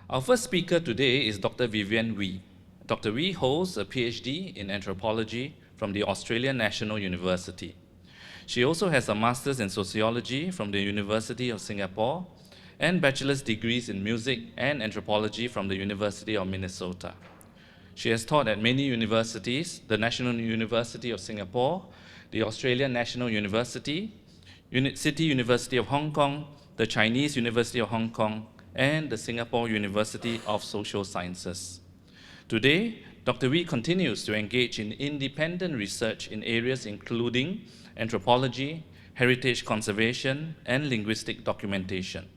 Our first speaker today is Dr. Vivienne Wee. Dr. Wee holds a PhD in anthropology from the Australian National University. She also has a master's in sociology from the University of Singapore and bachelor's degrees in music and anthropology from the University of Minnesota. She has taught at many universities, the National University of Singapore, the Australian National University, City University of Hong Kong, the Chinese University of Hong Kong, and the Singapore University of Social Sciences. Today, Dr. Wee continues to engage in independent research in areas including anthropology, heritage conservation, and linguistic documentation.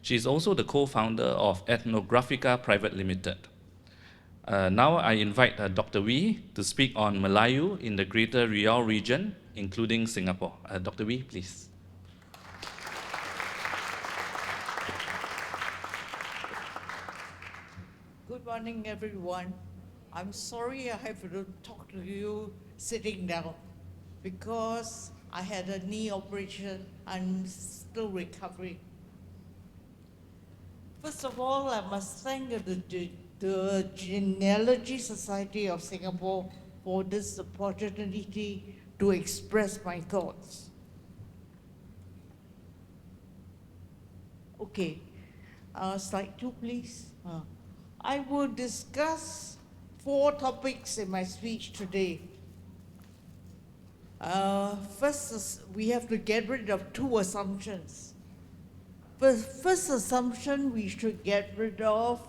She is also the co-founder of Ethnographica Private Limited. Now I invite Dr. Wee to speak on Melayu in the Greater Riau region, including Singapore. Dr. Wee, please. Good morning, everyone. I'm sorry I have to talk to you sitting down because I had a knee operation. I'm still recovering. First of all, I must thank the Genealogy Society of Singapore for this opportunity to express my thoughts. Okay, slide 2, please. I will discuss 4 topics in my speech today. First, we have to get rid of 2 assumptions. First assumption we should get rid of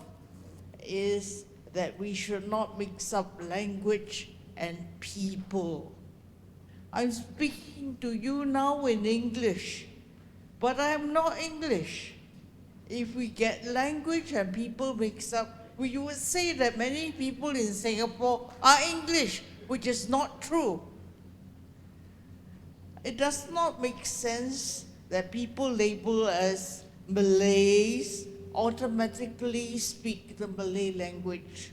is that we should not mix up language and people. I'm speaking to you now in English, but I'm not English. If we get language and people mixed up, we would say that many people in Singapore are English, which is not true. It does not make sense that people labeled as Malays automatically speak the Malay language.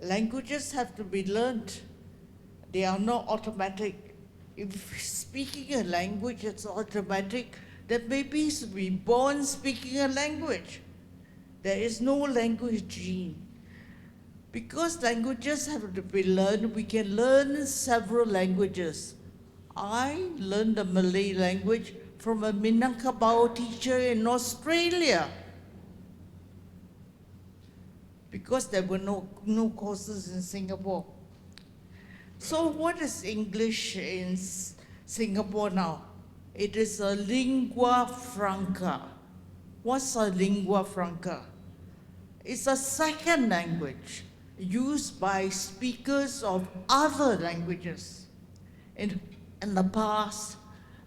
Languages have to be learned. They are not automatic. If speaking a language is automatic, then babies will be born speaking a language. There is no language gene. Because languages have to be learned, we can learn several languages. I learned the Malay language from a Minangkabau teacher in Australia because there were no courses in Singapore. So what is English in Singapore now? It is a lingua franca. What's a lingua franca? It's a second language used by speakers of other languages. In the past,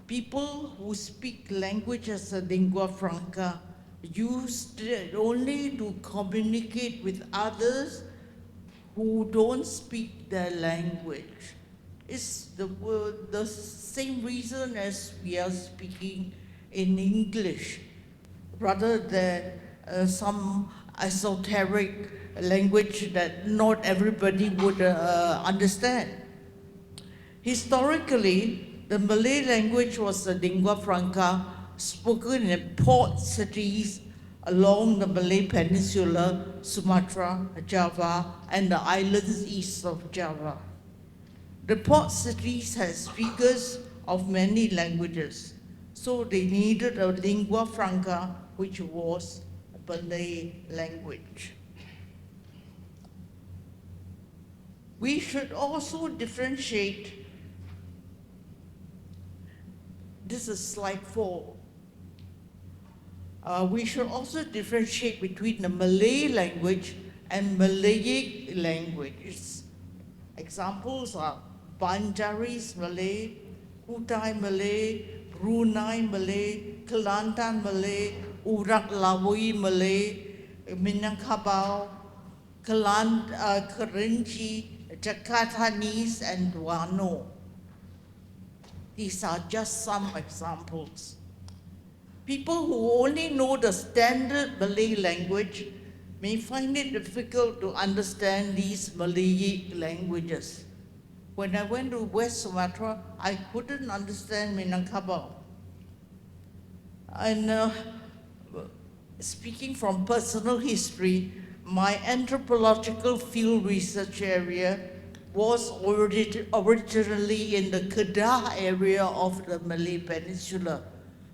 people who speak language as a lingua franca used it only to communicate with others who don't speak their language. It's the same reason as we are speaking in English, rather than some esoteric language that not everybody would understand. Historically, the Malay language was a lingua franca spoken in port cities along the Malay Peninsula, Sumatra, Java, and the islands east of Java. The port cities had speakers of many languages, so they needed a lingua franca, which was a Malay language. We should also differentiate. This is slide 4. We should also differentiate between the Malay language and Malayic languages. Examples are Banjaris Malay, Kutai Malay, Brunei Malay, Kelantan Malay, Urak Lawi Malay, Minangkabau, Kerinci, Jakartanese, and Duano. These are just some examples. People who only know the standard Malay language may find it difficult to understand these Malayic languages. When I went to West Sumatra, I couldn't understand Minangkabau. And speaking from personal history, my anthropological field research area was originally in the Kedah area of the Malay Peninsula.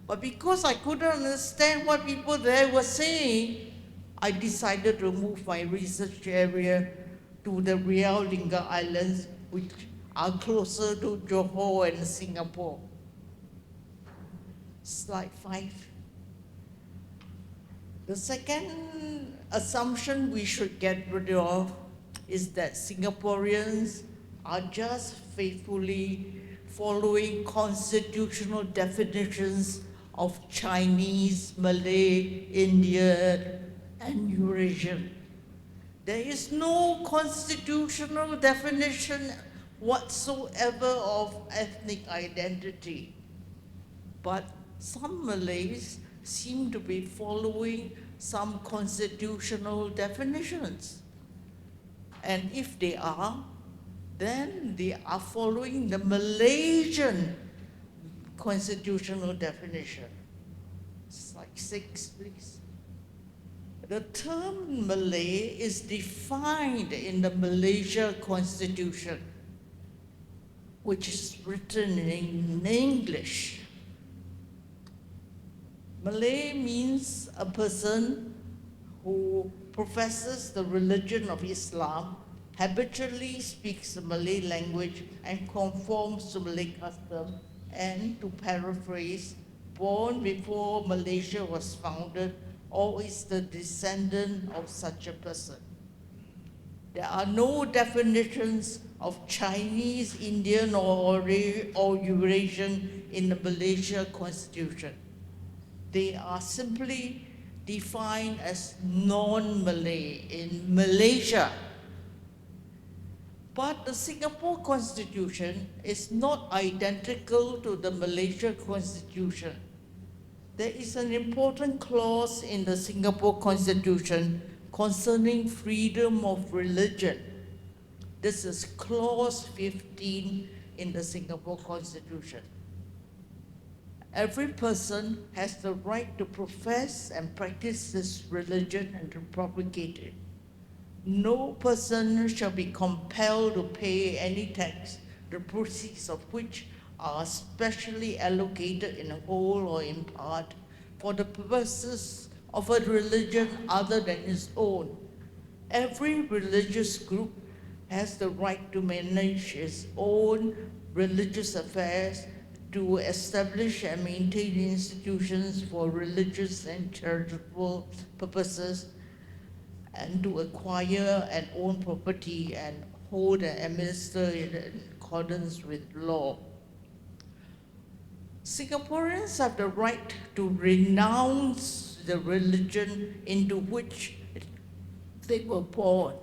But because I couldn't understand what people there were saying, I decided to move my research area to the Riau Lingga Islands, which are closer to Johor and Singapore. Slide 5. The second assumption we should get rid of is that Singaporeans are just faithfully following constitutional definitions of Chinese, Malay, Indian, and Eurasian. There is no constitutional definition whatsoever of ethnic identity. But some Malays seem to be following some constitutional definitions. And if they are, then they are following the Malaysian constitutional definition. Slide 6, please. The term Malay is defined in the Malaysia Constitution, which is written in English. Malay means a person who professes the religion of Islam, habitually speaks the Malay language and conforms to Malay custom, and, to paraphrase, born before Malaysia was founded or is the descendant of such a person. There are no definitions of Chinese, Indian, or Eurasian in the Malaysia Constitution. They are simply defined as non-Malay in Malaysia. But the Singapore Constitution is not identical to the Malaysia Constitution. There is an important clause in the Singapore Constitution concerning freedom of religion. This is clause 15 in the Singapore Constitution. Every person has the right to profess and practice his religion and to propagate it. No person shall be compelled to pay any tax, the proceeds of which are specially allocated in whole or in part for the purposes of a religion other than his own. Every religious group has the right to manage its own religious affairs, to establish and maintain institutions for religious and charitable purposes, and to acquire and own property and hold and administer it in accordance with law. Singaporeans have the right to renounce the religion into which they were born.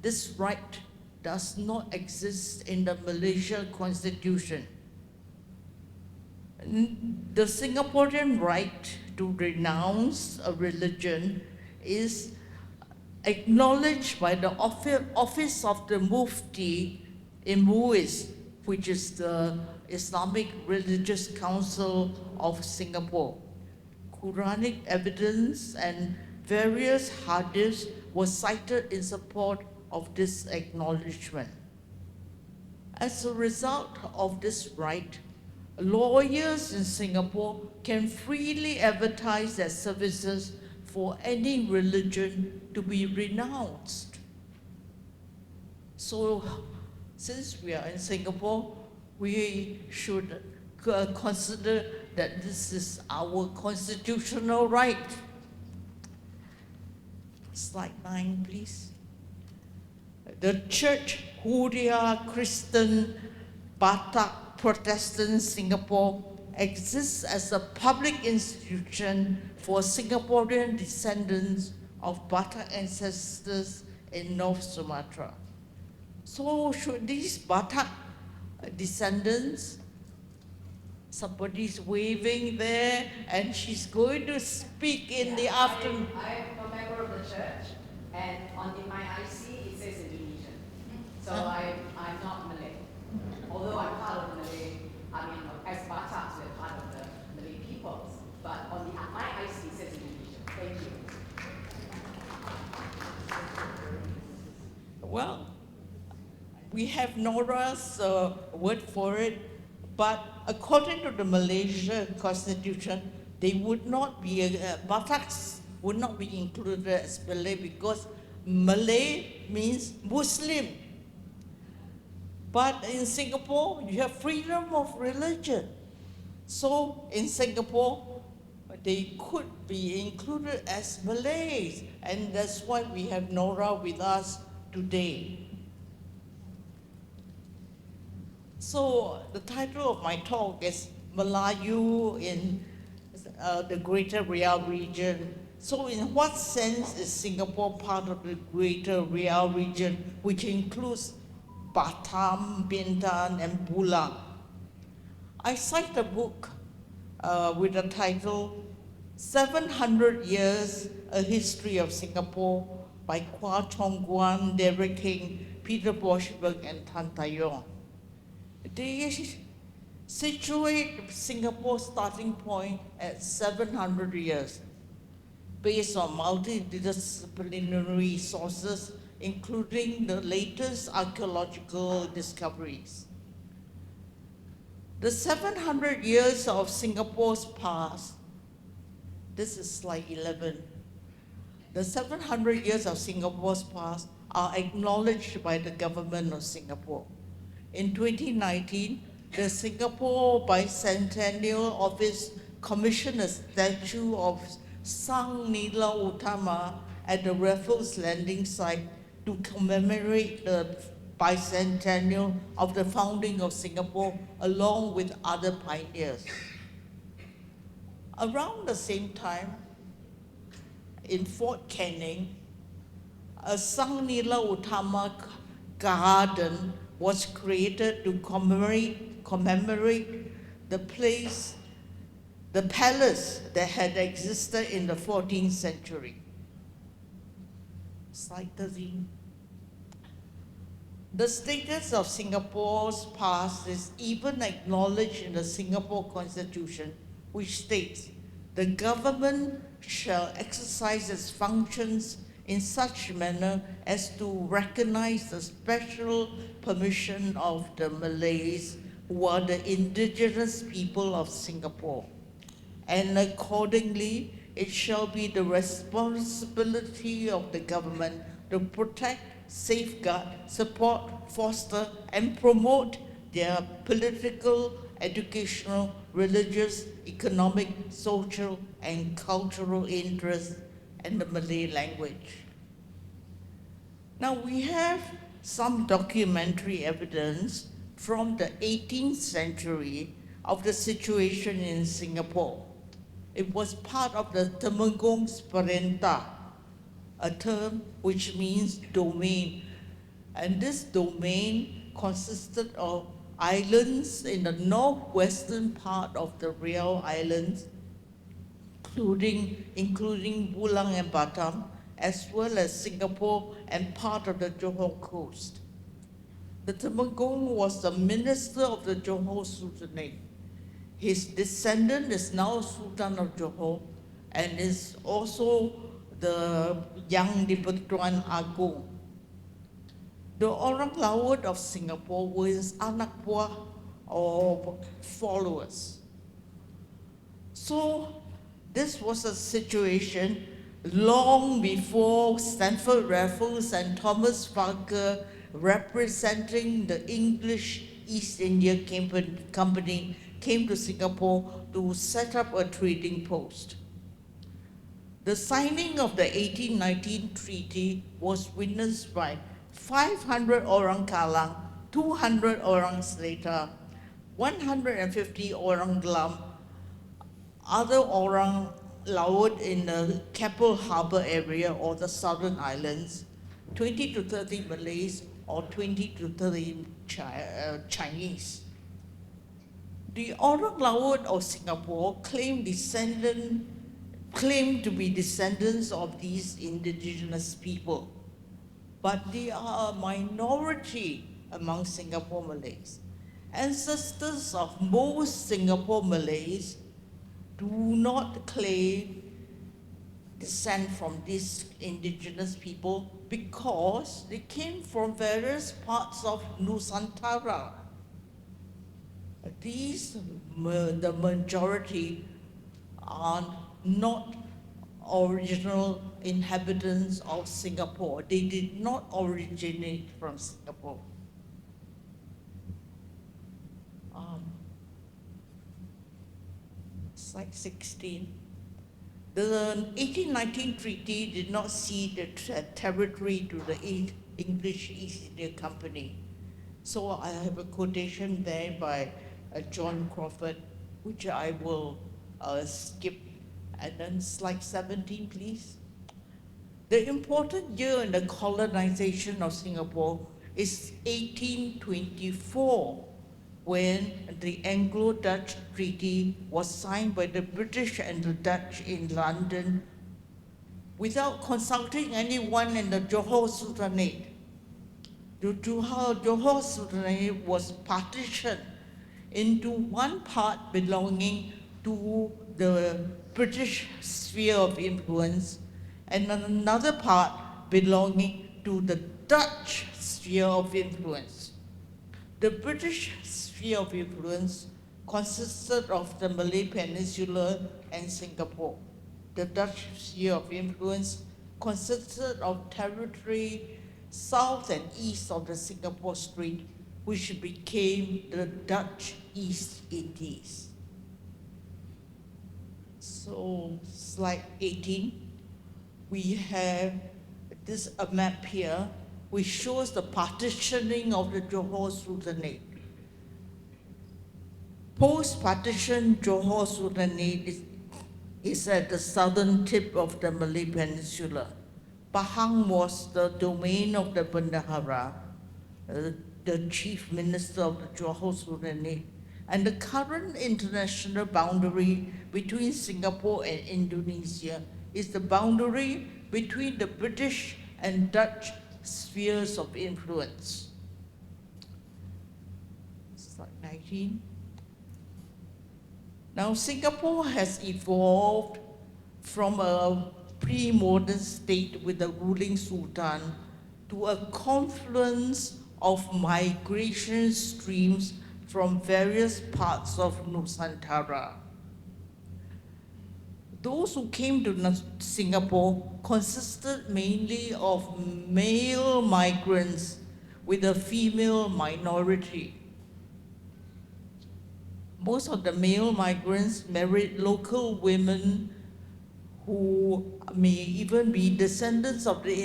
This right does not exist in the Malaysia Constitution. The Singaporean right to renounce a religion is acknowledged by the Office of the Mufti in MUIS, which is the Islamic Religious Council of Singapore. Quranic evidence and various hadiths were cited in support of this acknowledgement. As a result of this right, lawyers in Singapore can freely advertise their services for any religion to be renounced. So, since we are in Singapore, we should consider that this is our constitutional right. Slide 9, please. The Church Huria Christian Batak Protestant Singapore exists as a public institution for Singaporean descendants of Batak ancestors in North Sumatra. So should these Batak descendants, somebody's waving there and she's going to speak in the afternoon. I'm a member of the church, and in my IC it says Indonesian. So I'm not Malay. Although I'm part of the Malay, as Bataks we're part of the Malay peoples, but on my IC it says Indonesian. Thank you. Well, we have Nora's word for it, but according to the Malaysia Constitution, they would not be, Bataks would not be included as Malay because Malay means Muslim. But in Singapore, you have freedom of religion. So in Singapore, they could be included as Malays, and that's why we have Nora with us today. So the title of my talk is Melayu in the Greater Riau region. So in what sense is Singapore part of the Greater Riau region, which includes Batam, Bintan, and Pulang? I cite a book with the title 700 Years, A History of Singapore by Kwa Chong Guan, Derek King, Peter Boschberg, and Tan Tayong. They situate Singapore's starting point at 700 years based on multidisciplinary sources, including the latest archaeological discoveries. The 700 years of Singapore's past, this is slide 11. The 700 years of Singapore's past are acknowledged by the government of Singapore. In 2019, the Singapore Bicentennial Office commissioned a statue of Sang Nila Utama at the Raffles Landing site to commemorate the bicentennial of the founding of Singapore along with other pioneers. Around the same time, in Fort Canning, a Sang Nila Utama garden was created to commemorate the palace that had existed in the 14th century. Slide 13. The status of Singapore's past is even acknowledged in the Singapore Constitution, which states, the government shall exercise its functions in such manner as to recognize the special permission of the Malays, who are the indigenous people of Singapore. And accordingly, it shall be the responsibility of the government to protect, safeguard, support, foster, and promote their political, educational, religious, economic, social, and cultural interests and the Malay language. Now we have some documentary evidence from the 18th century of the situation in Singapore. It was part of the Temengong's Perintah, a term which means domain. And this domain consisted of islands in the northwestern part of the Riau Islands, including Pulang and Batam, as well as Singapore and part of the Johor coast. The Temenggung was the minister of the Johor Sultanate. His descendant is now Sultan of Johor and is also the Yang di-Pertuan Agong. The Orang Laut of Singapore were his anak buah or followers. So this was a situation long before Stanford Raffles and Thomas Parker, representing the English East India Company, came to Singapore to set up a trading post. The signing of the 1819 treaty was witnessed by 500 Orang Kalang, 200 Orang Selita, 150 Orang Glam, other Orang Laut in the Keppel Harbour area or the Southern Islands, 20 to 30 Malays, or 20 to 30 Chinese. The Orang Laut of Singapore claim to be descendants of these indigenous people, but they are a minority among Singapore Malays. Ancestors of most Singapore Malays do not claim descent from these indigenous people because they came from various parts of Nusantara. The majority are not original inhabitants of Singapore. They did not originate from Singapore. Slide 16. The 1819 treaty did not cede the territory to the English East India Company. So I have a quotation there by John Crawford, which I will skip. And then slide 17, please. The important year in the colonization of Singapore is 1824, when the Anglo-Dutch Treaty was signed by the British and the Dutch in London without consulting anyone in the Johor Sultanate. The Johor Sultanate was partitioned into one part belonging to the British sphere of influence and another part belonging to the Dutch sphere of influence. The British sphere of influence consisted of the Malay Peninsula and Singapore. The Dutch sphere of influence consisted of territory south and east of the Singapore Strait, which became the Dutch East Indies. So, slide 18, we have a map here which shows the partitioning of the Johor Sultanate. Post-partition Johor Sultanate is at the southern tip of the Malay Peninsula. Pahang was the domain of the Bendahara, the chief minister of the Johor Sultanate, and the current international boundary between Singapore and Indonesia is the boundary between the British and Dutch spheres of influence. Slide 19. Now, Singapore has evolved from a pre-modern state with a ruling sultan to a confluence of migration streams from various parts of Nusantara. Those who came to Singapore consisted mainly of male migrants with a female minority. Most of the male migrants married local women who may even be descendants of the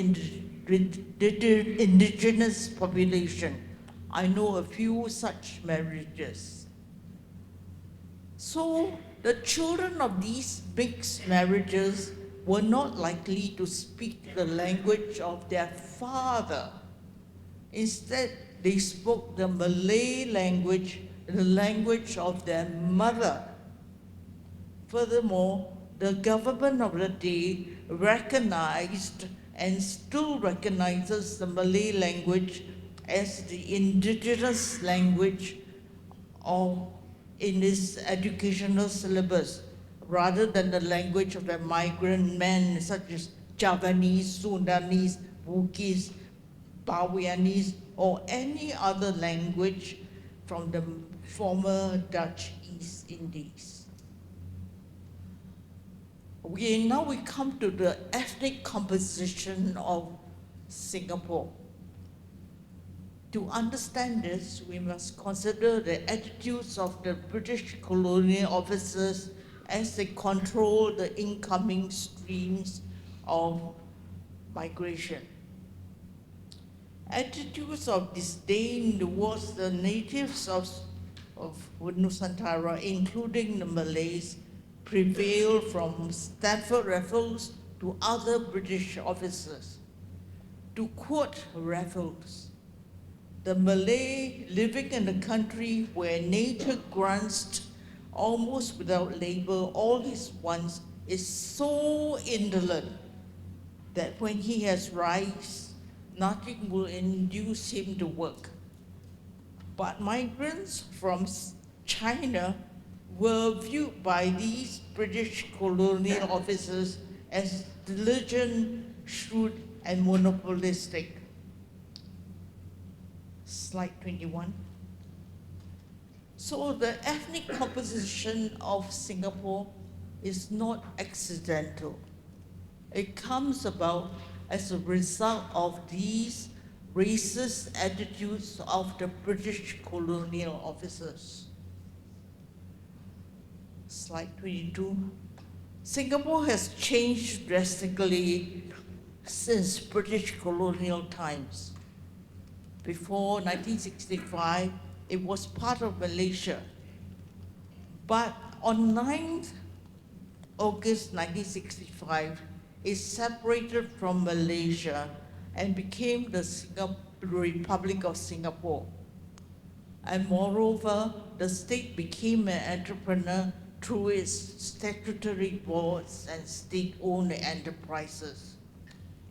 indigenous population. I know a few such marriages. So the children of these mixed marriages were not likely to speak the language of their father. Instead, they spoke the Malay language, the language of their mother. Furthermore, the government of the day recognized and still recognizes the Malay language as the indigenous language in its educational syllabus, rather than the language of the migrant men such as Javanese, Sundanese, Bugis, Bawianese, or any other language from the former Dutch East Indies. Now we come to the ethnic composition of Singapore. To understand this, we must consider the attitudes of the British colonial officers as they control the incoming streams of migration. Attitudes of disdain towards the natives of Nusantara, including the Malays, prevailed from Stamford Raffles to other British officers. To quote Raffles, "The Malay living in a country where nature grants almost without labor all his wants is so indolent that when he has rice, nothing will induce him to work." But migrants from China were viewed by these British colonial officers as diligent, shrewd, and monopolistic. Slide 21. So the ethnic composition of Singapore is not accidental. It comes about as a result of these racist attitudes of the British colonial officers. Slide 22. Singapore has changed drastically since British colonial times. Before 1965, it was part of Malaysia. But on 9th August 1965, it separated from Malaysia and became the Republic of Singapore. And moreover, the state became an entrepreneur through its statutory boards and state-owned enterprises.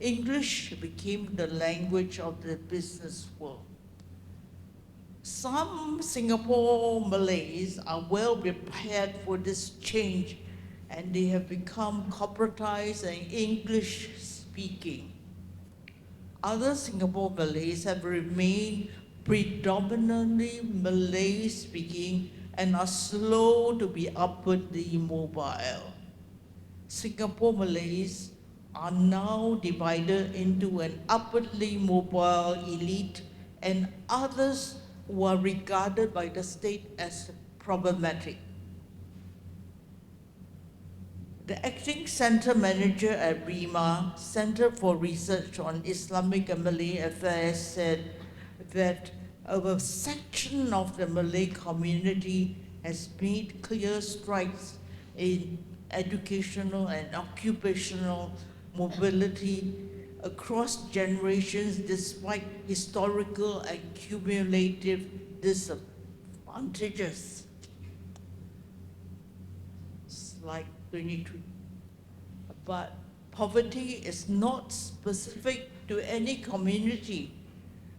English became the language of the business world. Some Singapore Malays are well prepared for this change, and they have become corporatized and English speaking. Other Singapore Malays have remained predominantly Malay speaking and are slow to be upwardly mobile. Singapore Malays are now divided into an upwardly mobile elite and others who are regarded by the state as problematic. The acting center manager at RIMA, Center for Research on Islamic and Malay Affairs, said that a section of the Malay community has made clear strides in educational and occupational mobility across generations despite historical and cumulative disadvantages. Slide 22. But poverty is not specific to any community.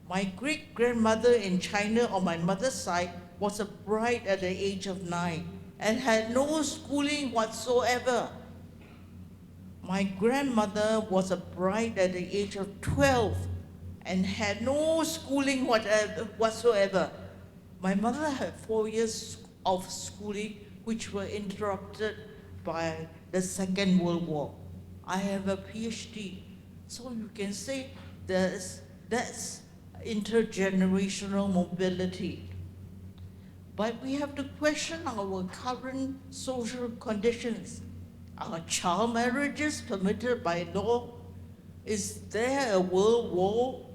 My great-grandmother in China on my mother's side was a bride at the age of 9 and had no schooling whatsoever. My grandmother was a bride at the age of 12 and had no schooling whatsoever. My mother had 4 years of schooling, which were interrupted by the Second World War. I have a PhD, so you can say that's intergenerational mobility. But we have to question our current social conditions. Are child marriages permitted by law? Is there a world war?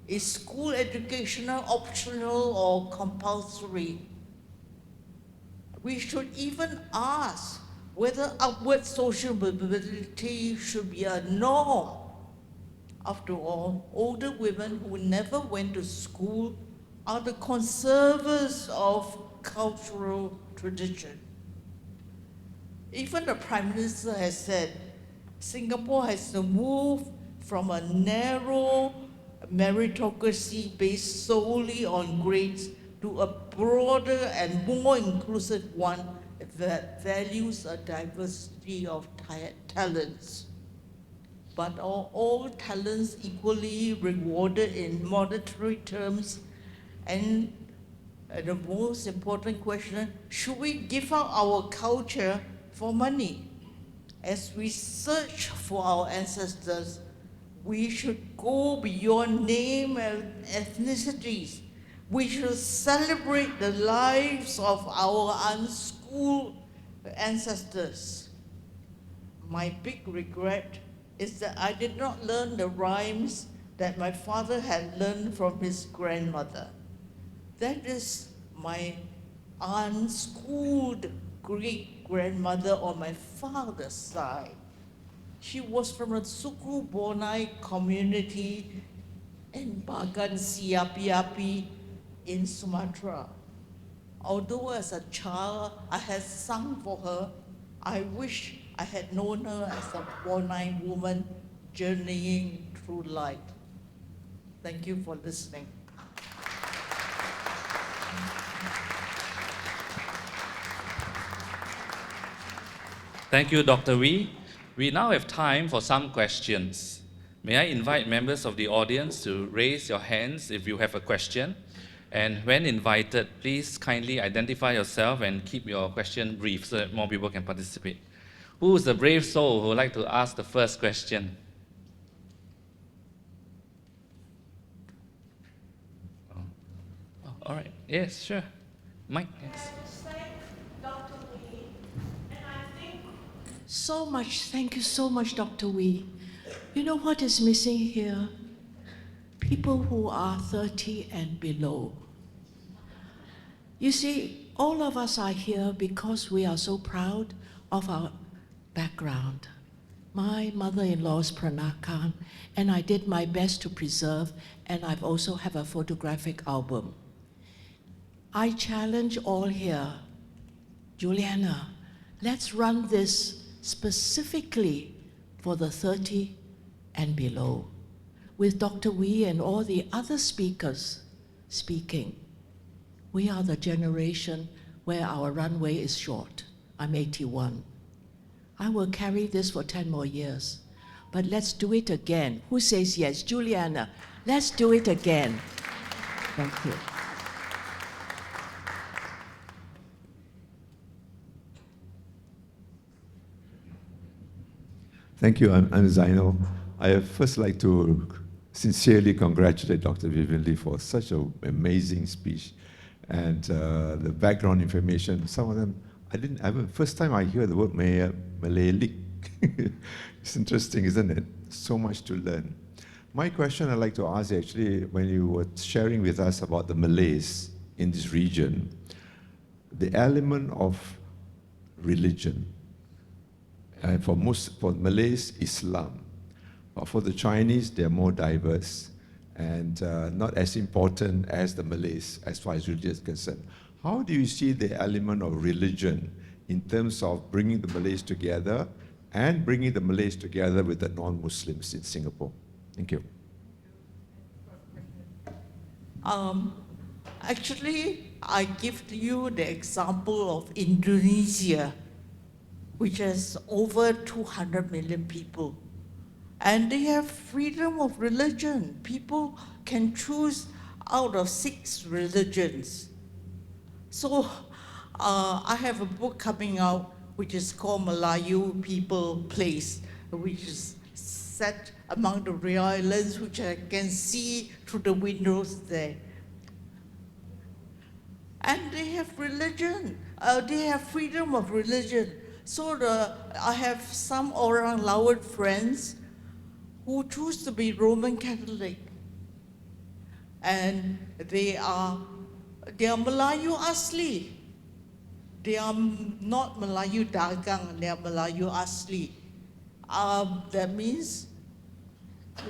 Is school education optional or compulsory? We should even ask whether upward social mobility should be a norm. After all, older women who never went to school are the conservers of cultural tradition. Even the Prime Minister has said Singapore has to move from a narrow meritocracy based solely on grades to a broader and more inclusive one that values a diversity of talents. But are all talents equally rewarded in monetary terms? And the most important question, should we give up our culture for money? As we search for our ancestors, we should go beyond name and ethnicities. We should celebrate the lives of our unschooled ancestors. My big regret is that I did not learn the rhymes that my father had learned from his grandmother. That is my unschooled great-grandmother on my father's side. She was from a Suku Bonai community in Bagan Siapi-api in Sumatra. Although as a child I had sung for her, I wish I had known her as a Bonai woman journeying through life. Thank you for listening. Thank you, Dr. Wee. We now have time for some questions. May I invite members of the audience to raise your hands if you have a question? And when invited, please kindly identify yourself and keep your question brief so that more people can participate. Who is the brave soul who would like to ask the first question? Oh, all right. Yes, sure. Mike, yes. Dr. Wee, and I think thank you so much, Dr. Wee. You know what is missing here? People who are 30 and below. You see, all of us are here because we are so proud of our background. My mother-in-law is Peranakan, and I did my best to preserve, and I've also have a photographic album. I challenge all here, Juliana, let's run this specifically for the 30 and below, with Dr. Wee and all the other speakers speaking. We are the generation where our runway is short. I'm 81. I will carry this for 10 more years. But let's do it again. Who says yes? Juliana, let's do it again. Thank you. Thank you. I'm Zainal. I first like to sincerely congratulate Dr. Vivienne Wee for such an amazing speech. And the background information, some of them, first time I hear the word Malay. It's interesting, isn't it? So much to learn. My question I'd like to ask actually, when you were sharing with us about the Malays in this region, the element of religion. And for Malays, Islam. But for the Chinese, they're more diverse and not as important as the Malays as far as religion is concerned. How do you see the element of religion in terms of bringing the Malays together and bringing the Malays together with the non-Muslims in Singapore? Thank you. Actually, I give you the example of Indonesia, which has over 200 million people. And they have freedom of religion. People can choose out of 6 religions. So I have a book coming out which is called Melayu People Place, which is set among the Riau Islands, which I can see through the windows there. And they have religion. They have freedom of religion. So I have some Orang Laut friends who choose to be Roman Catholic. And they are Melayu Asli. They are not Melayu Dagang, they are Melayu Asli. That means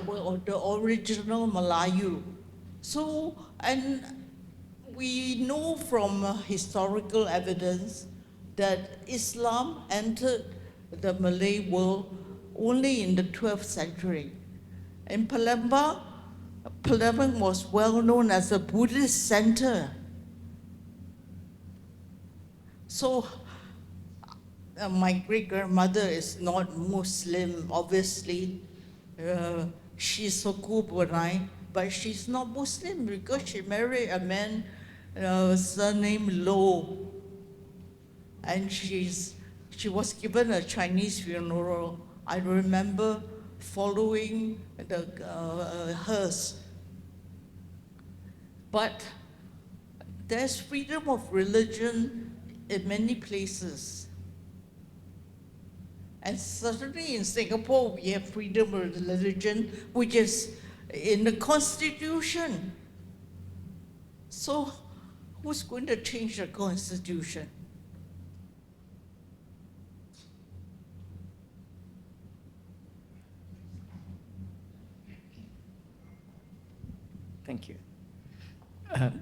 the original Melayu. So, and we know from historical evidence that Islam entered the Malay world only in the 12th century. In Palembang, Palembang was well known as a Buddhist center. So my great-grandmother is not Muslim, obviously. She's Suku Bunai, but she's not Muslim because she married a man surnamed Lo. And she was given a Chinese funeral. I remember following the hearse. But there's freedom of religion in many places. And certainly in Singapore, we have freedom of religion, which is in the Constitution. So who's going to change the Constitution? Thank you.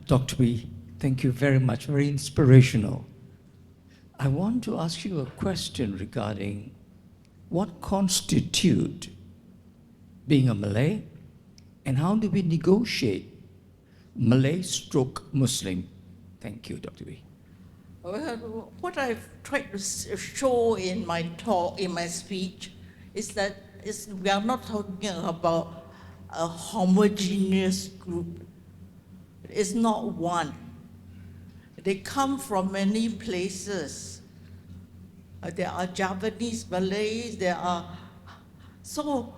Dr. Wee, thank you very much, very inspirational. I want to ask you a question regarding what constitutes being a Malay and how do we negotiate Malay stroke Muslim? Thank you, Dr. Wee. Well, what I've tried to show in my talk, in my speech, is that we are not talking about a homogeneous group. It's not one. They come from many places. There are Javanese Malays, there are, so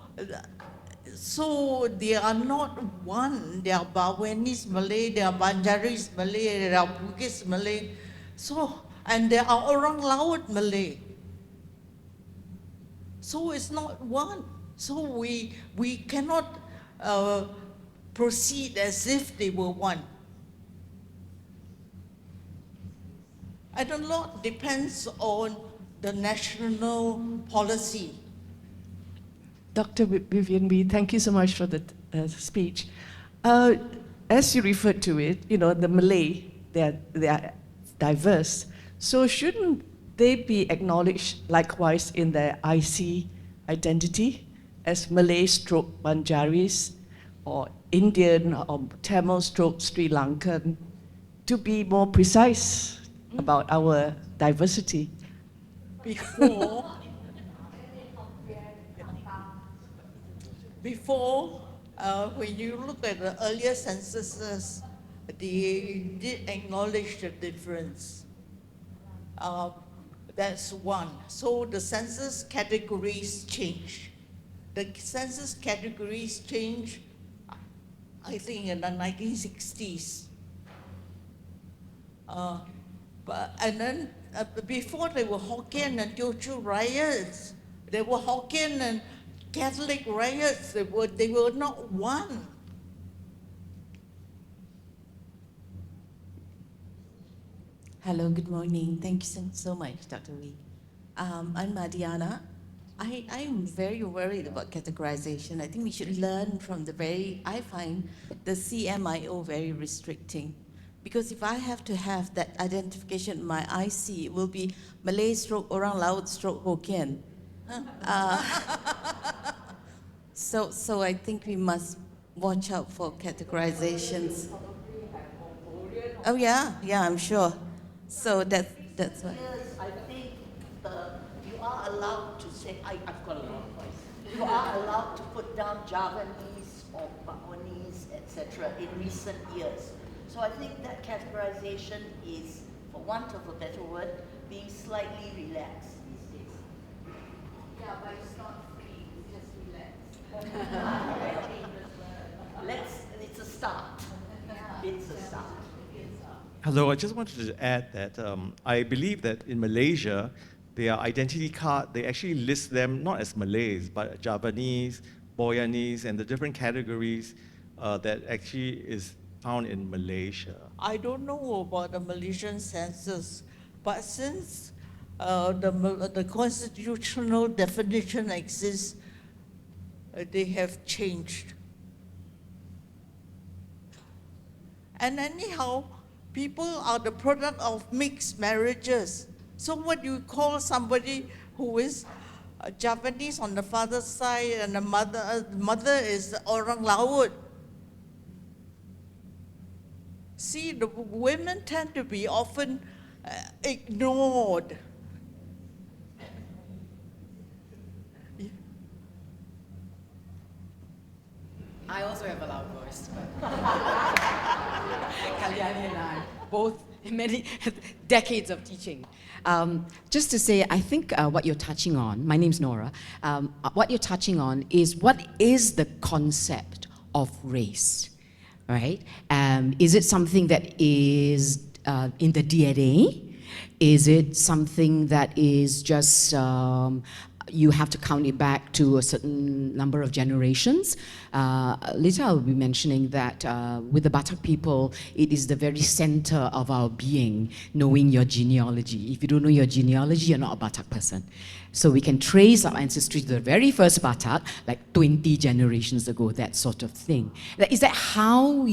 they are not one. There are Bawenese Malay, there are Banjaris Malay, there are Bugis Malay. So, and there are Orang Laut Malay. So it's not one. So we cannot proceed as if they were one. And a lot depends on the national policy. Dr. Vivienne Wee, thank you so much for the speech. As you referred to it, you know, the Malay, they are diverse. So shouldn't they be acknowledged likewise in their IC identity as Malay stroke Banjaris or Indian or Tamil stroke Sri Lankan, to be more precise about our diversity? Before, when you look at the earlier censuses, they did acknowledge the difference. That's one. So the census categories change. The census categories change, I think, in the 1960s. And then before there were Hokkien and Teochew riots. There were Hokkien and Catholic riots. They were not one. Hello, good morning. Thank you so much, Dr. Wee. I'm Madiana. I am very worried about categorization. I think we should learn from I find the CMIO very restricting. Because if I have to have that identification in my IC, it will be Malay stroke Orang Laut stroke Hokkien. So I think we must watch out for categorizations. Oh yeah, I'm sure. So that's why. Yes, I think you are allowed to say, I've got a long voice. You are allowed to put down Javanese or Balinese, etc. in recent years. So I think that categorization is, for want of a better word, being slightly relaxed these days. Yeah, but it's not free, it's just relaxed. It's a start. It's a start. Hello, I just wanted to add that I believe that in Malaysia, their identity card, they actually list them not as Malays, but Javanese, Boyanese, and the different categories that actually is found in Malaysia. I don't know about the Malaysian census, but since the constitutional definition exists, they have changed. And anyhow, people are the product of mixed marriages. So what do you call somebody who is Javanese on the father's side and the mother is Orang Laut? See, the women tend to be often ignored. I also have a loud voice. Kalyani and I, both many decades of teaching. Just to say, I think what you're touching on, my name's Nora, what you're touching on is what is the concept of race, right? Is it something that is in the DNA? Is it something that is just you have to count it back to a certain number of generations? Later I'll be mentioning that with the Batak people, it is the very center of our being, knowing your genealogy. If you don't know your genealogy, you're not a Batak person. So we can trace our ancestry to the very first Batak, like 20 generations ago, that sort of thing. Is that how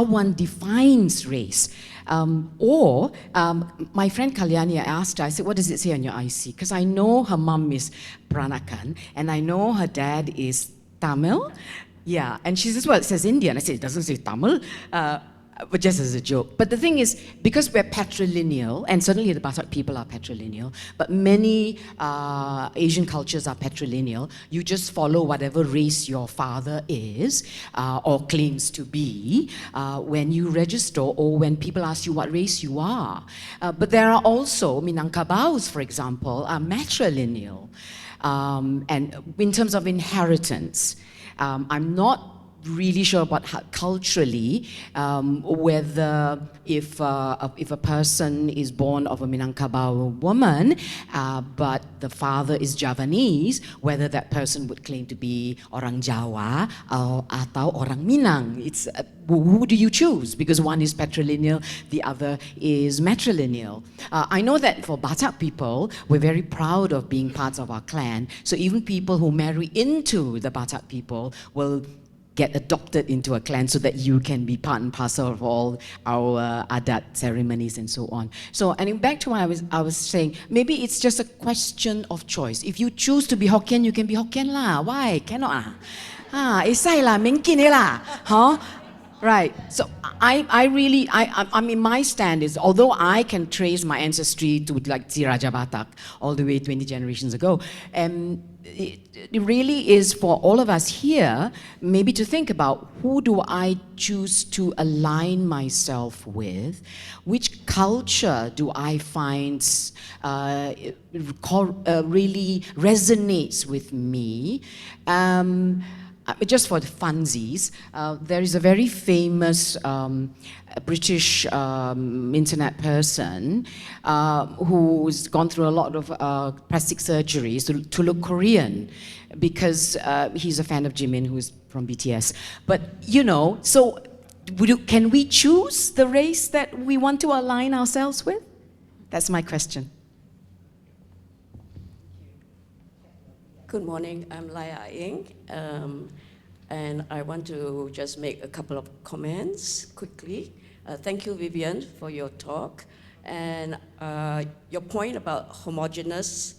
one defines race? My friend Kalyani, I asked her, I said, what does it say on your IC? Because I know her mum is Peranakan, and I know her dad is Tamil. Yeah, and she says, well, it says Indian. I said, it doesn't say Tamil. but just as a joke. But the thing is, because we're patrilineal, and certainly the Batak people are patrilineal, but many Asian cultures are patrilineal, you just follow whatever race your father is or claims to be when you register or when people ask you what race you are. But there are also Minangkabaus, for example, are matrilineal. And in terms of inheritance, I'm not really sure about how, culturally, whether if a person is born of a Minangkabau woman, but the father is Javanese, whether that person would claim to be orang Jawa atau orang Minang. It's who do you choose? Because one is patrilineal, the other is matrilineal. I know that for Batak people, we're very proud of being parts of our clan. So even people who marry into the Batak people will get adopted into a clan so that you can be part and parcel of all our adat ceremonies and so on. So, and back to what I was saying, maybe it's just a question of choice. If you choose to be Hokkien, you can be Hokkien lah. Why? Cannot ah? Isai lah, mungkin lah. Huh? Right. So I mean, my stand is, although I can trace my ancestry to like Raja Batak all the way 20 generations ago, it really is for all of us here maybe to think about who do I choose to align myself with, which culture do I find really resonates with me. Just for the funsies, there is a very famous British internet person who's gone through a lot of plastic surgeries to look Korean because he's a fan of Jimin, who's from BTS. But, you know, so can we choose the race that we want to align ourselves with? That's my question. Good morning, I'm Laya Ing, and I want to just make a couple of comments quickly. Thank you, Vivienne, for your talk. And your point about homogeneous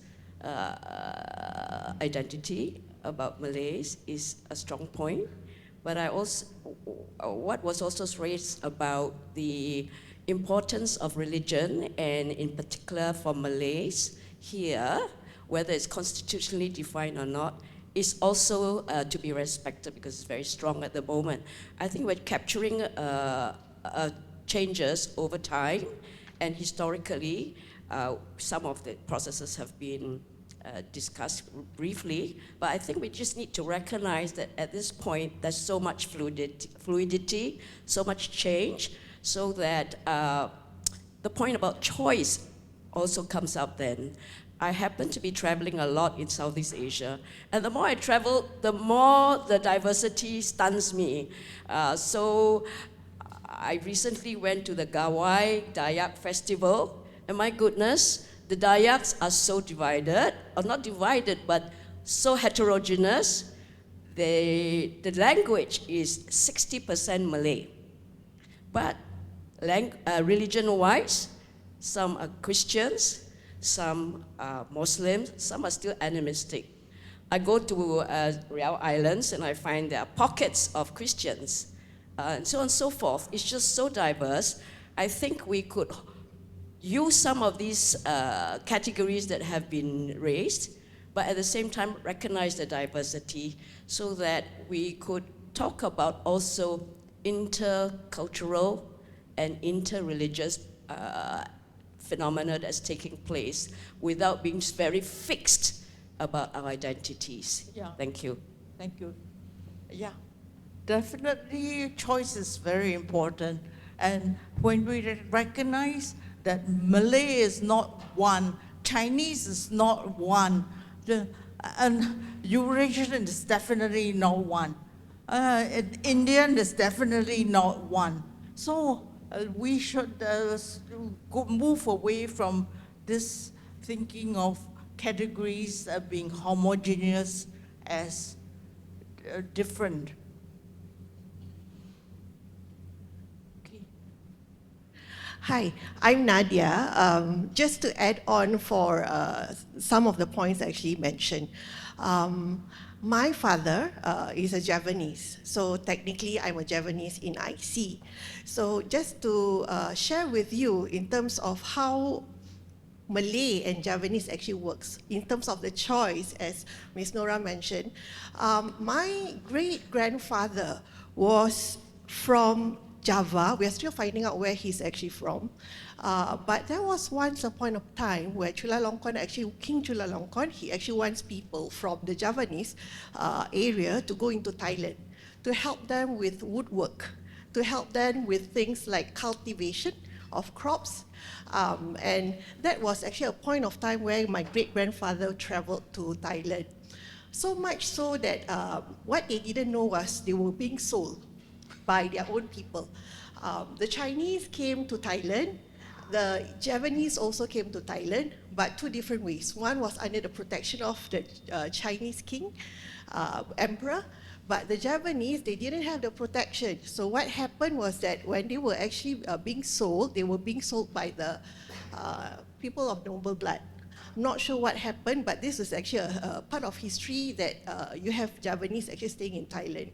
identity about Malays is a strong point. But I also, what was also raised about the importance of religion, and in particular for Malays here, whether it's constitutionally defined or not, is also to be respected because it's very strong at the moment. I think we're capturing changes over time, and historically, some of the processes have been discussed briefly, but I think we just need to recognize that at this point, there's so much fluidity, so much change, so that the point about choice also comes up then. I happen to be traveling a lot in Southeast Asia, and the more I travel, the more the diversity stuns me. So I recently went to the Gawai Dayak Festival, and my goodness, the Dayaks are so divided, or not divided, but so heterogeneous. The language is 60% Malay, but religion-wise, some are Christians, some are Muslims, some are still animistic. I go to Riau Islands and I find there are pockets of Christians, and so on and so forth. It's just so diverse. I think we could use some of these categories that have been raised, but at the same time recognize the diversity so that we could talk about also intercultural and interreligious phenomena that's taking place without being very fixed about our identities. Yeah. Thank you. Thank you. Yeah, definitely choice is very important. And when we recognize that Malay is not one, Chinese is not one, and Eurasian is definitely not one, Indian is definitely not one. So we should move away from this thinking of categories being homogeneous as different. Hi, I'm Nadia. Just to add on for some of the points actually mentioned. My father is a Javanese, so technically I'm a Javanese in IC. So just to share with you in terms of how Malay and Javanese actually works, in terms of the choice, as Ms. Nora mentioned, my great-grandfather was from Java. We are still finding out where he's actually from. But there was once a point of time where Chulalongkorn, actually King Chulalongkorn, he actually wants people from the Javanese area to go into Thailand to help them with woodwork, to help them with things like cultivation of crops. And that was actually a point of time where my great-grandfather traveled to Thailand. So much so that what they didn't know was they were being sold by their own people. The Chinese came to Thailand, the Javanese also came to Thailand, but two different ways. One was under the protection of the Chinese king, emperor, but the Javanese, they didn't have the protection. So what happened was that when they were actually being sold, they were being sold by the people of noble blood. I'm not sure what happened, but this is actually a part of history that you have Javanese actually staying in Thailand.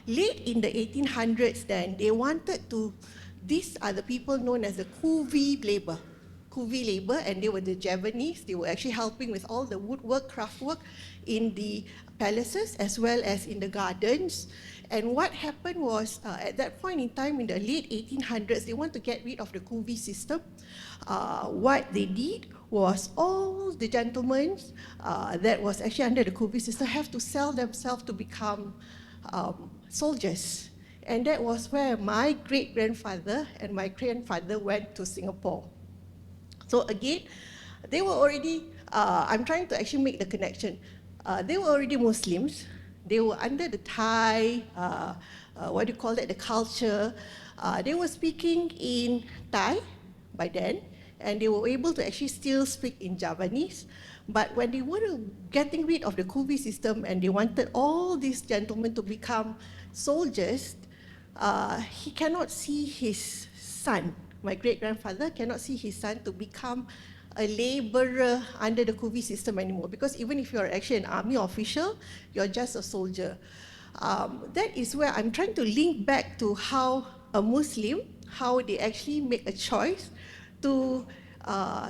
Late in the 1800s then, they wanted to, these are the people known as the Kuvi labor, and they were the Javanese. They were actually helping with all the woodwork, craftwork in the palaces as well as in the gardens. And what happened was, at that point in time, in the late 1800s, they want to get rid of the Kuvi system. What they did was all the gentlemen that was actually under the Kuvi system have to sell themselves to become soldiers. And that was where my great-grandfather and my grandfather went to Singapore. So again, they were already, I'm trying to actually make the connection. They were already Muslims. They were under the Thai, what do you call it, the culture. They were speaking in Thai by then, and they were able to actually still speak in Javanese. But when they were getting rid of the Kuvi system and they wanted all these gentlemen to become soldiers, he cannot see his son, my great-grandfather cannot see his son to become a laborer under the Kuvi system anymore, because even if you're actually an army official, you're just a soldier. That is where I'm trying to link back to how a Muslim, how they actually make a choice to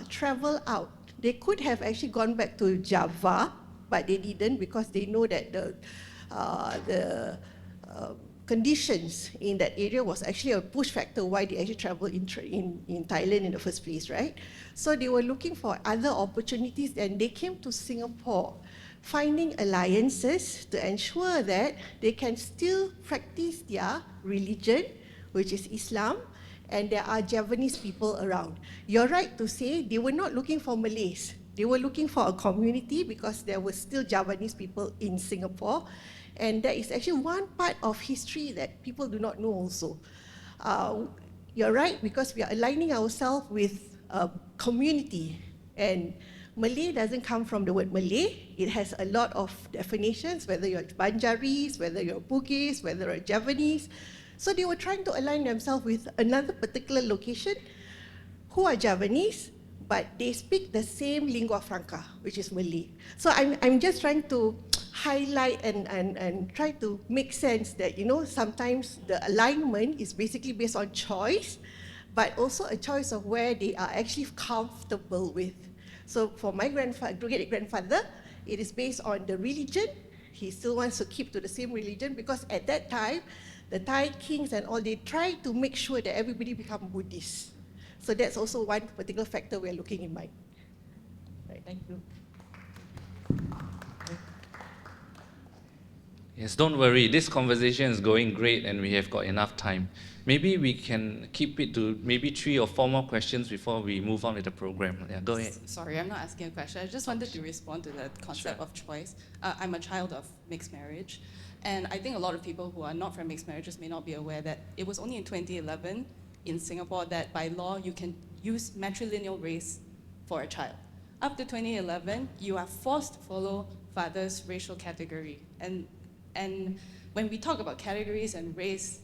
travel out. They could have actually gone back to Java, but they didn't because they know that the conditions in that area was actually a push factor why they actually traveled in Thailand in the first place, right? So they were looking for other opportunities and they came to Singapore, finding alliances to ensure that they can still practice their religion, which is Islam, and there are Javanese people around. You're right to say they were not looking for Malays. They were looking for a community because there were still Javanese people in Singapore. And that is actually one part of history that people do not know also. You're right, because we are aligning ourselves with a community. And Malay doesn't come from the word Malay. It has a lot of definitions, whether you're Banjaris, whether you're Bugis, whether you're Javanese. So they were trying to align themselves with another particular location who are Javanese, but they speak the same lingua franca, which is Malay. So I'm just trying to highlight and try to make sense that, you know, sometimes the alignment is basically based on choice, but also a choice of where they are actually comfortable with. So for my great-grandfather, it is based on the religion. He still wants to keep to the same religion because at that time, the Thai kings and all, they try to make sure that everybody become Buddhist. So that's also one particular factor we're looking in mind. Right, thank you. Yes, don't worry. This conversation is going great and we have got enough time. Maybe we can keep it to maybe 3 or 4 more questions before we move on with the program. Yeah, go ahead. Sorry, I'm not asking a question. I just wanted to respond to that concept of choice. I'm a child of mixed marriage. And I think a lot of people who are not from mixed marriages may not be aware that it was only in 2011 in Singapore that by law you can use matrilineal race for a child. Up to 2011, you are forced to follow father's racial category. And when we talk about categories and race,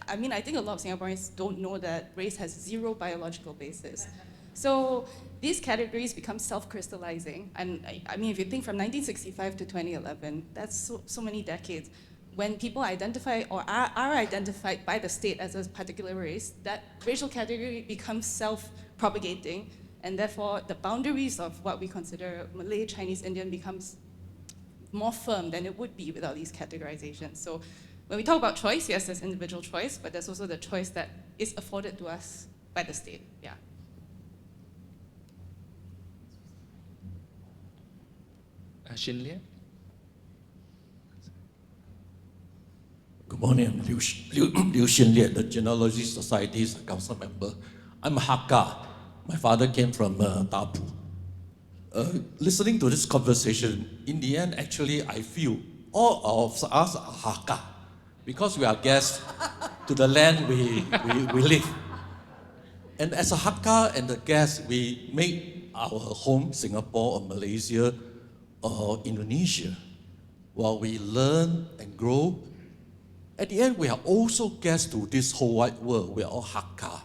I mean, I think a lot of Singaporeans don't know that race has zero biological basis. So these categories become self-crystallizing. And I mean, if you think from 1965 to 2011, that's so many decades. When people identify or are identified by the state as a particular race, that racial category becomes self-propagating, and therefore the boundaries of what we consider Malay, Chinese, Indian becomes more firm than it would be without these categorizations. So when we talk about choice, yes, there's individual choice, but there's also the choice that is afforded to us by the state. Yeah. Shin Lian? Good morning, I'm Liu Xin Lian, the Genealogy Society's council member. I'm a Hakka. My father came from Tapu. Listening to this conversation, in the end, actually, I feel all of us are Hakka because we are guests to the land we live. And as a Hakka and the guest, we make our home Singapore or Malaysia or Indonesia. While we learn and grow, at the end, we are also guests to this whole wide world. We are all Hakka.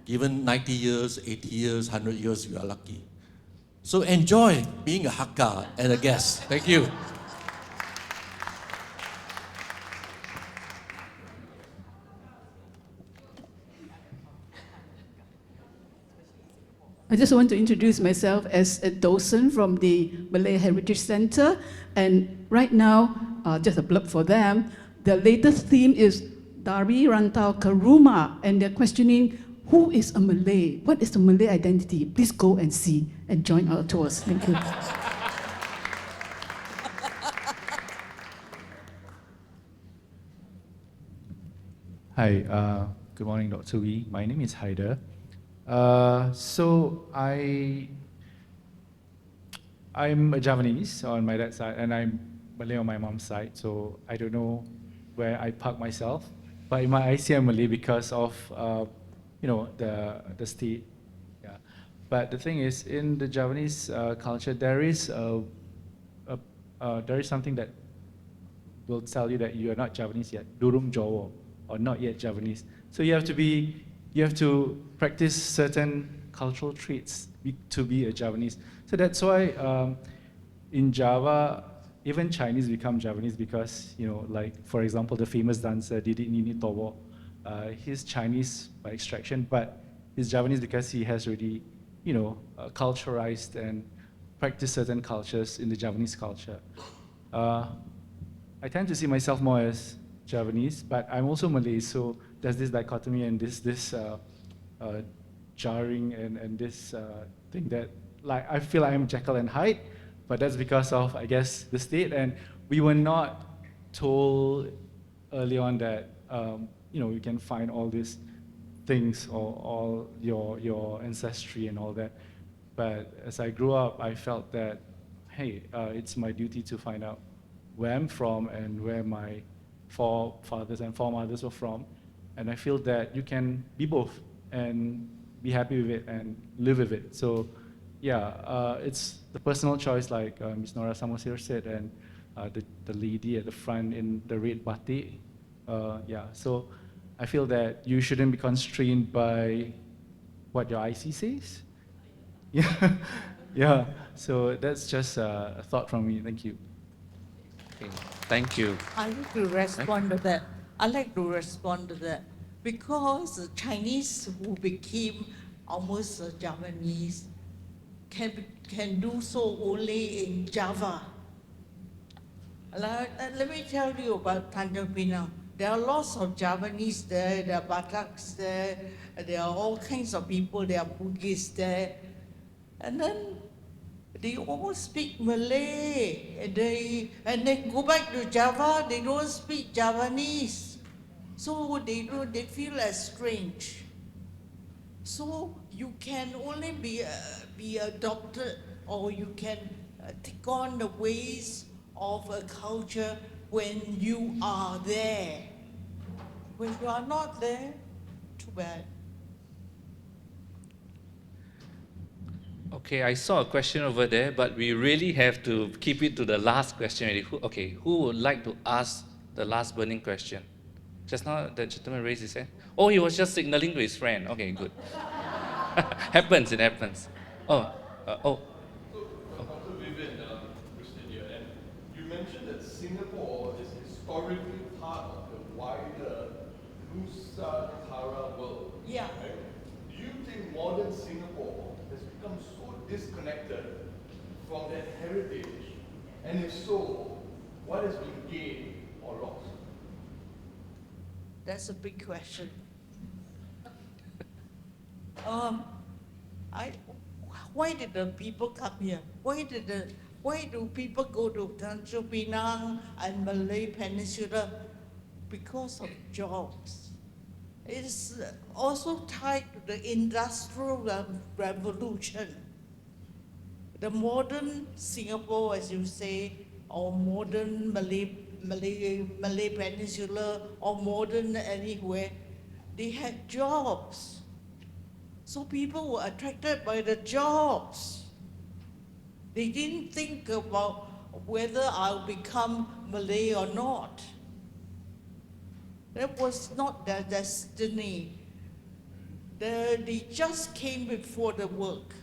Given 90 years, 80 years, 100 years, we are lucky. So enjoy being a Hakka and a guest. Thank you. I just want to introduce myself as a docent from the Malay Heritage Center. And right now, just a blurb for them, the latest theme is Dari Rantau ke Rumah, and they're questioning who is a Malay? What is the Malay identity? Please go and see and join our tours. Thank you. Hi, good morning, Dr. Wee. My name is Haider. I'm a Javanese on my dad's side, and I'm Malay on my mom's side, so I don't know where I park myself. But in my IC, I'm Malay because of, the state. Yeah. But the thing is, in the Javanese culture, there is something that will tell you that you are not Javanese yet, Durung Jawa, or not yet Javanese. So you have to practice certain cultural traits to be a Javanese. So that's why in Java, even Chinese become Javanese because, like, for example, the famous dancer Didi Nini Towo, he's Chinese by extraction, but he's Javanese because he has already, culturized and practiced certain cultures in the Javanese culture. I tend to see myself more as Javanese, but I'm also Malay, so there's this dichotomy and this jarring and this thing that, like, I feel like I'm Jekyll and Hyde, but that's because of, I guess, the state, and we were not told early on that, you can find all these things or all your ancestry and all that. But as I grew up, I felt that, hey, it's my duty to find out where I'm from and where my forefathers and foremothers were from. And I feel that you can be both and be happy with it and live with it. So yeah, it's the personal choice, like Ms. Nora Samosir said, and the lady at the front in the red batik. Yeah, so I feel that you shouldn't be constrained by what your IC says. Yeah, yeah. So that's just a thought from me. Thank you. Okay. Thank you. I'd like to respond to that. I'd like to respond to that. Because the Chinese who became almost Javanese can do so only in Java. Let me tell you about Tanjung Pinang. There are lots of Javanese there, there are Bataks there, there are all kinds of people, there are Bugis there. And then they all speak Malay, and they go back to Java, they don't speak Javanese. So they feel as strange. So you can only be adopted, or you can take on the ways of a culture when you are there. When you are not there, too bad. Okay, I saw a question over there, but we really have to keep it to the last question. Who would like to ask the last burning question? Just now, the gentleman raised his hand. Oh, he was just signaling to his friend. Okay, good. Happens, it happens. Oh, oh. Dr. Vivienne, Christian here, and you mentioned that Singapore is historically part of the wider Nusantara world. Yeah. Right? Do you think modern Singapore has become so disconnected from that heritage? And if so, what has been gained or lost? That's a big question. Why did the people come here? Why do people go to Tanjung Pinang and Malay Peninsula? Because of jobs. It's also tied to the Industrial Revolution. The modern Singapore, as you say, or modern Malay Peninsula, or modern anywhere, they had jobs. So people were attracted by the jobs. They didn't think about whether I'll become Malay or not. That was not their destiny. They just came before the work.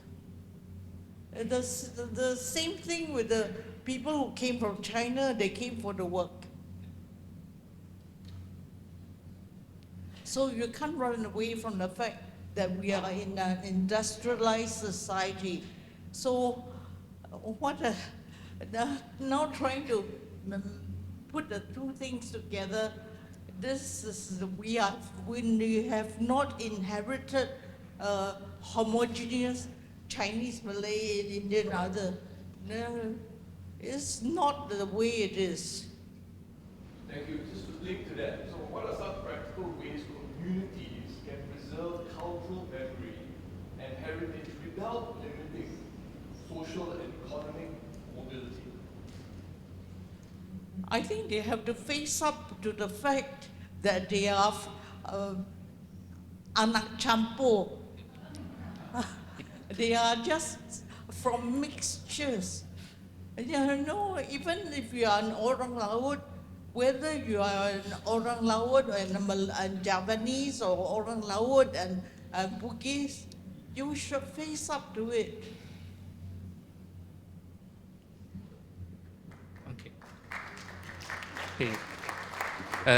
The same thing with the people who came from China, they came for the work. So you can't run away from the fact that we are in an industrialized society. So now trying to put the two things together, we have not inherited homogeneous Chinese, Malay, Indian, other. No, it's not the way it is. Thank you. Just to link to that, so what are some practical ways communities can preserve cultural memory and heritage without limiting social and economic mobility? I think they have to face up to the fact that they are anak campur. They are just from mixtures. No, even if you are an Orang Laut, whether you are an Orang Laut and Javanese or Orang Laut and Bugis, you should face up to it. Okay.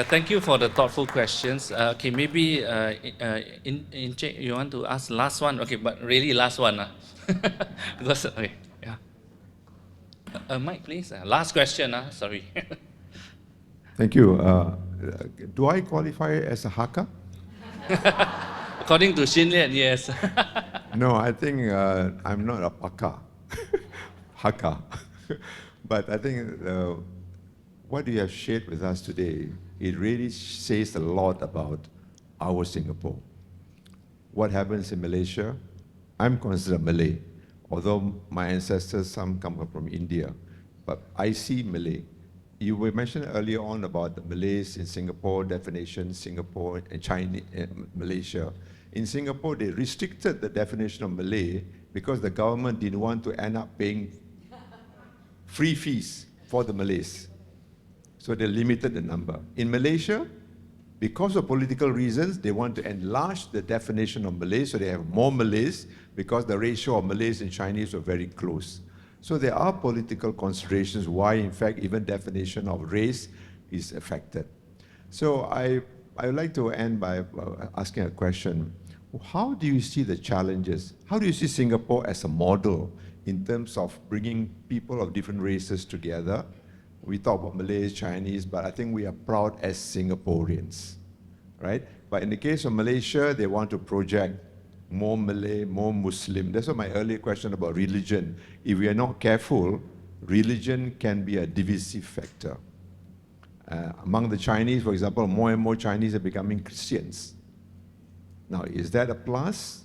Thank you for the thoughtful questions. Okay, maybe you want to ask last one? Okay, but really last one. Because, okay, yeah. Mike, please. Last question. Sorry. Thank you. Do I qualify as a Hakka? According to Xin Lian, yes. No, I think I'm not a Paka. Hakka. But I think what you have shared with us today, it really says a lot about our Singapore. What happens in Malaysia? I'm considered Malay, although my ancestors, some come from India, but I see Malay. You were mentioned earlier on about the Malays in Singapore, definition, Singapore and Chinese, Malaysia. In Singapore, they restricted the definition of Malay because the government didn't want to end up paying free fees for the Malays. So they limited the number. In Malaysia, because of political reasons, they want to enlarge the definition of Malay, so they have more Malays because the ratio of Malays and Chinese were very close. So there are political considerations why, in fact, even definition of race is affected. So I would like to end by asking a question. How do you see the challenges? How do you see Singapore as a model in terms of bringing people of different races together? We talk about Malays, Chinese, but I think we are proud as Singaporeans, right? But in the case of Malaysia, they want to project more Malay, more Muslim. That's what my earlier question about religion. If we are not careful, religion can be a divisive factor. Among the Chinese, for example, more and more Chinese are becoming Christians. Now, is that a plus?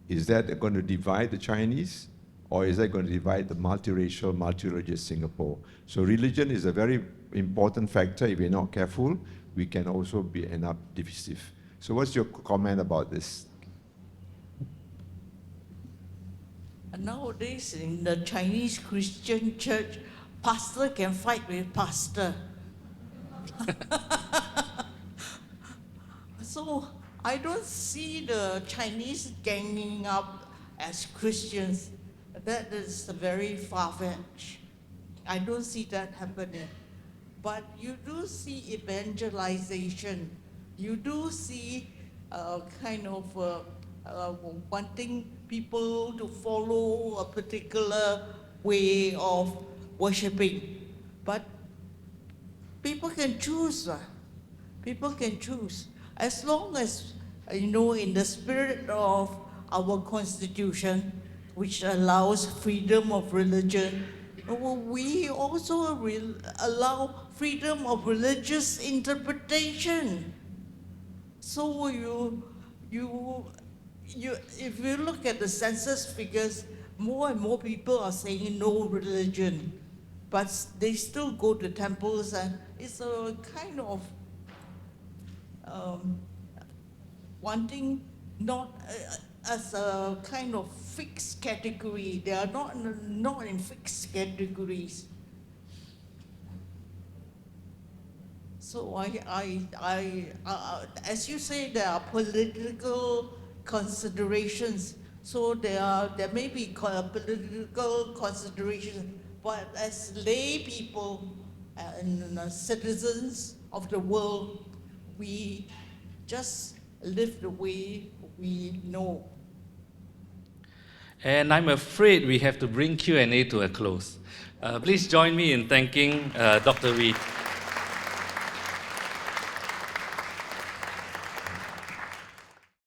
Is that going to divide the Chinese? Or is that going to divide the multiracial, multireligious Singapore? So religion is a very important factor. If we're not careful, we can also end up divisive. So what's your comment about this? Nowadays, in the Chinese Christian church, pastor can fight with pastor. So I don't see the Chinese ganging up as Christians. That is very far-fetched. I don't see that happening. But you do see evangelization. You do see kind of wanting people to follow a particular way of worshiping. But people can choose. People can choose. As long as, in the spirit of our Constitution, which allows freedom of religion, we also allow freedom of religious interpretation. So if you look at the census figures, more and more people are saying no religion, but they still go to temples, and it's a kind of wanting not as a kind of fixed category. They are not in fixed categories. So as you say, there are political considerations. So there may be political considerations, but as lay people and citizens of the world, we just live the way we know. And I'm afraid we have to bring Q&A to a close. Please join me in thanking Dr. Wee.